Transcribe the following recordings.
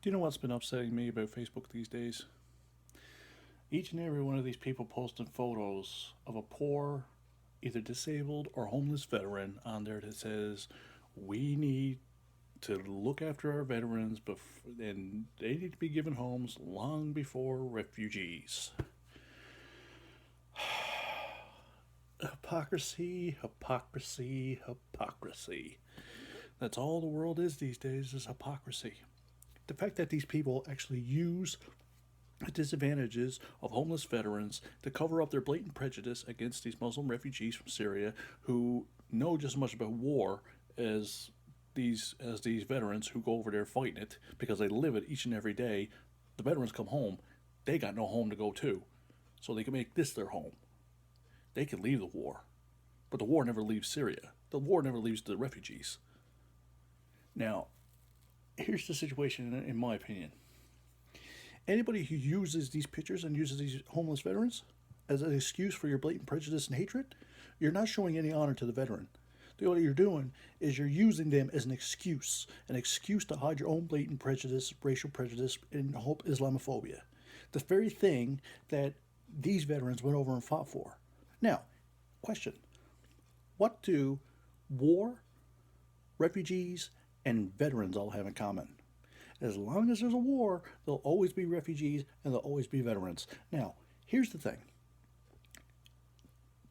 Do you know what's been upsetting me about Facebook these days? Each and every one of these people posting photos of a poor, either disabled or homeless veteran on there that says, we need to look after our veterans and they need to be given homes long before refugees. Hypocrisy, hypocrisy, hypocrisy. That's all the world is these days, is hypocrisy. The fact that these people actually use the disadvantages of homeless veterans to cover up their blatant prejudice against these Muslim refugees from Syria who know just as much about war as these veterans who go over there fighting it because they live it each and every day. The veterans come home, they got no home to go to, so they can make this their home. They can leave the war, but the war never leaves Syria. The war never leaves the refugees. Now, here's the situation in my opinion. Anybody who uses these pictures and uses these homeless veterans as an excuse for your blatant prejudice and hatred, you're not showing any honor to the veteran. What you're doing is you're using them as an excuse to hide your own blatant prejudice, racial prejudice, and Islamophobia. The very thing that these veterans went over and fought for. Now, question. What do war, refugees, and veterans all have in common? As long as there's a war, there'll always be refugees and there'll always be veterans. Now, here's the thing.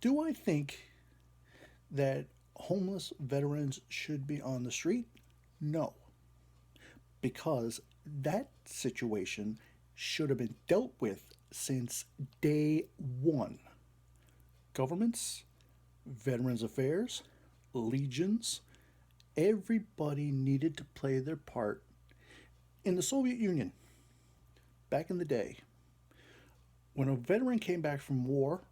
Do I think that homeless veterans should be on the street? No. Because that situation should have been dealt with since day one. Governments, Veterans Affairs, legions, everybody needed to play their part. In the Soviet Union, back in the day, when a veteran came back from war,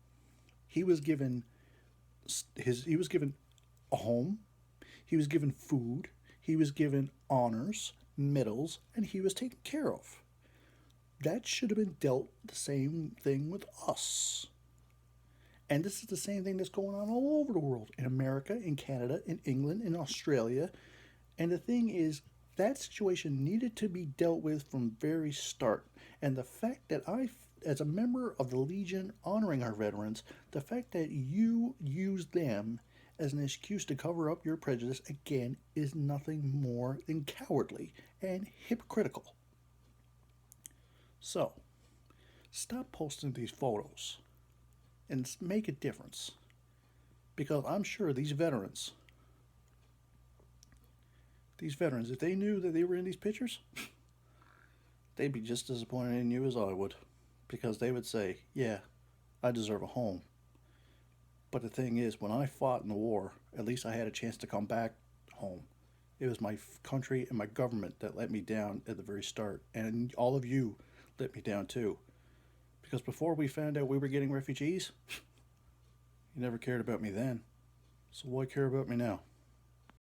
he was given a home, he was given food, he was given honors, medals, and he was taken care of. That should have been dealt the same thing with us. And this is the same thing that's going on all over the world, in America, in Canada, in England, in Australia. And the thing is, that situation needed to be dealt with from very start. And the fact that as a member of the Legion honoring our veterans, the fact that you use them as an excuse to cover up your prejudice, again, is nothing more than cowardly and hypocritical. So, stop posting these photos and make a difference. Because I'm sure these veterans, if they knew that they were in these pictures, they'd be just disappointed in you as I would. Because they would say, yeah, I deserve a home. But the thing is, when I fought in the war, at least I had a chance to come back home. It was my country and my government that let me down at the very start. And all of you let me down too. Because before we found out we were getting refugees, you never cared about me then. So why care about me now?